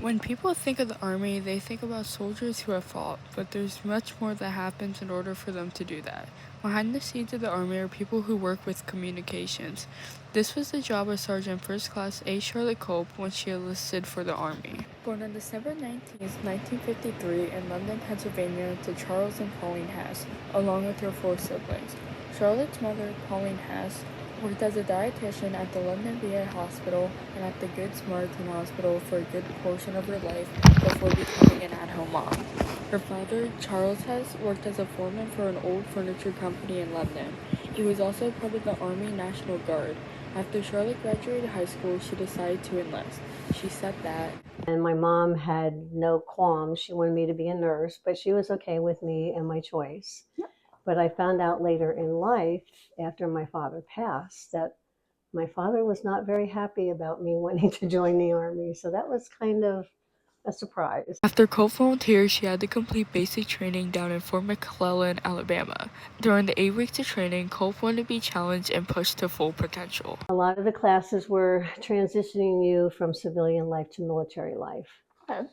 When people think of the Army, they think about soldiers who have fought, but there's much more that happens in order for them to do that. Behind the scenes of the Army are people who work with communications. This was the job of Sergeant First Class A. Charlotte Culp when she enlisted for the Army. Born on December 19th, 1953, in London, Pennsylvania, to Charles and Pauline Haas, along with her four siblings. Charlotte's mother, Pauline Haas, worked as a dietitian at the London VA Hospital and at the Good Samaritan Hospital for a good portion of her life before becoming an at-home mom. Her father, Charles Hess, worked as a foreman for an old furniture company in London. He was also part of the Army National Guard. After Charlotte graduated high school, she decided to enlist. She said that, And my mom had no qualms. She wanted me to be a nurse, but she was okay with me and my choice. But I found out later in life, after my father passed, that my father was not very happy about me wanting to join the Army. So that was kind of a surprise. after Culp volunteered, she had to complete basic training down in Fort McClellan, Alabama. During the 8 weeks of training, Culp wanted to be challenged and pushed to full potential. A lot of the classes were transitioning you from civilian life to military life. Okay.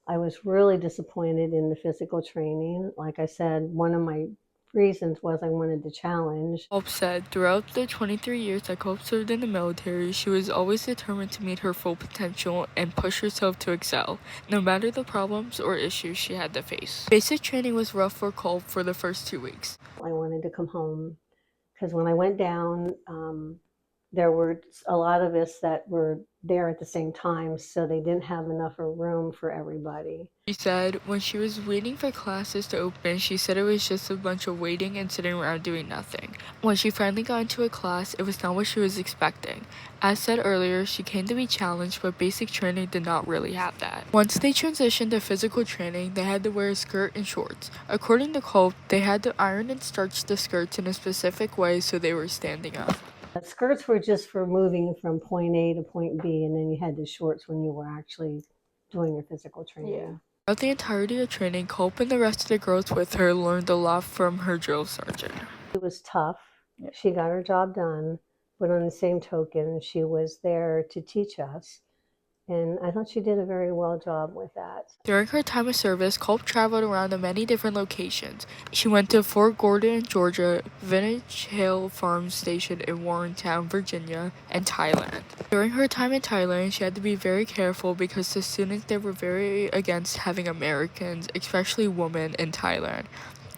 I was really disappointed in the physical training. Like I said, one of my reasons was I wanted to challenge. Culp said throughout the 23 years that Culp served in the military, she was always determined to meet her full potential and push herself to excel, no matter the problems or issues she had to face. Basic training was rough for Culp for the first 2 weeks. I wanted to come home because when I went down, there were a lot of us that were there at the same time, so they didn't have enough room for everybody. She said when she was waiting for classes to open, she said it was just a bunch of waiting and sitting around doing nothing. When she finally got into a class, it was not what she was expecting. As said earlier, she came to be challenged, but basic training did not really have that. Once they transitioned to physical training, they had to wear a skirt and shorts. According to Culp, they had to iron and starch the skirts in a specific way so they were standing up. Skirts were just for moving from point A to point B, and then you had the shorts when you were actually doing your physical training. Yeah. Throughout the entirety of training, Culp and the rest of the girls with her learned a lot from her drill sergeant. It was tough. She got her job done, but on the same token, she was there to teach us. And I thought she did a very well job with that. During her time of service, Culp traveled around to many different locations. She went to Fort Gordon, Georgia, Vintage Hill Farm Station in Warrentown, Virginia, and Thailand. During her time in Thailand, she had to be very careful because the students there were very against having Americans, especially women, in Thailand.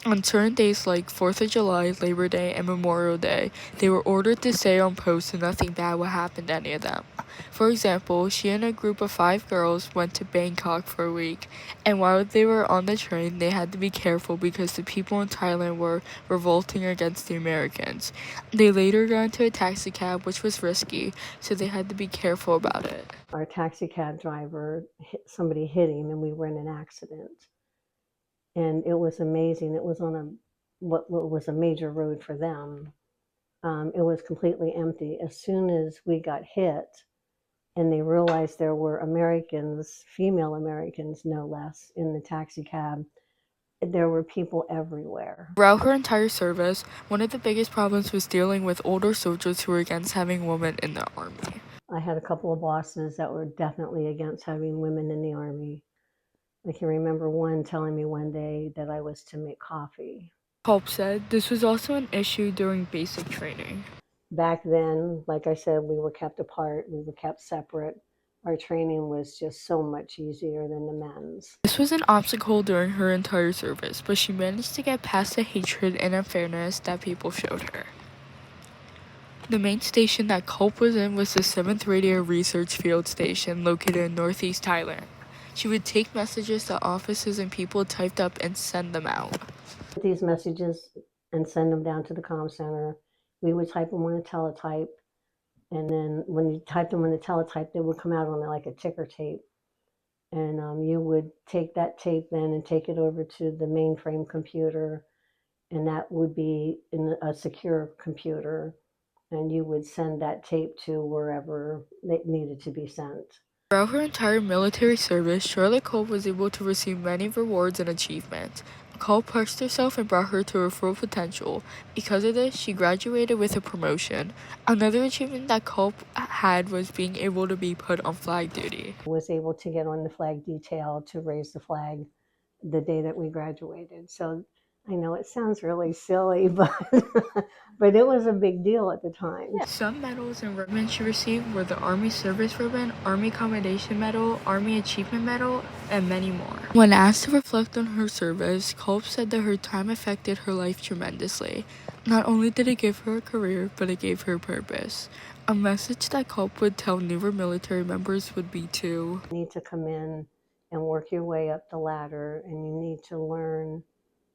On certain days like 4th of July, Labor Day, and Memorial Day, they were ordered to stay on post so nothing bad would happen to any of them. For example, she and a group of 5 girls went to Bangkok for a week, and while they were on the train, they had to be careful because the people in Thailand were revolting against the Americans. They later got into a taxi cab, which was risky, so they had to be careful about it. Our taxi cab driver, somebody hit him, and we were in an accident. And it was amazing. It was on what was a major road for them. It was completely empty. As soon as we got hit, and they realized there were Americans, female Americans no less, in the taxi cab, there were people everywhere. Throughout her entire service, one of the biggest problems was dealing with older soldiers who were against having women in the Army. I had a couple of bosses that were definitely against having women in the Army. I can remember one telling me one day that I was to make coffee. Culp said this was also an issue during basic training. Back then, like I said, we were kept apart, we were kept separate. Our training was just so much easier than the men's. This was an obstacle during her entire service, but she managed to get past the hatred and unfairness that people showed her. The main station that Culp was in was the 7th Radio Research Field Station located in northeast Thailand. She would take messages that officers and people typed up and send them out. These messages and send them down to the comm center. We would type them on a teletype, and then when you typed them on the teletype, they would come out on like a ticker tape. And you would take that tape then and take it over to the mainframe computer, and that would be in a secure computer, and you would send that tape to wherever it needed to be sent. Throughout her entire military service, Charlotte Culp was able to receive many rewards and achievements. Culp pushed herself and brought her to her full potential. Because of this, she graduated with a promotion. Another achievement that Culp had was being able to be put on flag duty. I was able to get on the flag detail to raise the flag the day that we graduated. So I know it sounds really silly, but but it was a big deal at the time. Some medals and ribbons she received were the Army Service Ribbon, Army Commendation Medal, Army Achievement Medal, and many more. When asked to reflect on her service, Culp said that her time affected her life tremendously. Not only did it give her a career, but it gave her purpose. A message that Culp would tell newer military members would be to You need to come in and work your way up the ladder, and you need to learn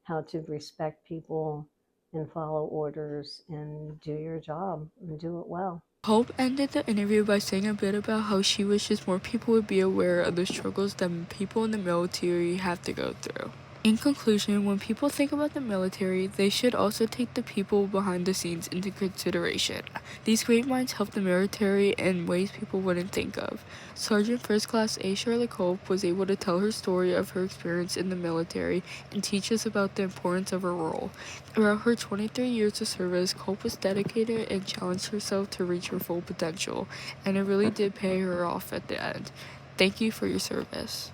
how to respect people and follow orders and do your job and do it well. Culp ended the interview by saying a bit about how she wishes more people would be aware of the struggles that people in the military have to go through. In conclusion, when people think about the military, they should also take the people behind the scenes into consideration. These great minds help the military in ways people wouldn't think of. Sergeant First Class A. Charlotte Culp was able to tell her story of her experience in the military and teach us about the importance of her role. Throughout her 23 years of service, Culp was dedicated and challenged herself to reach her full potential, and it really did pay her off at the end. Thank you for your service.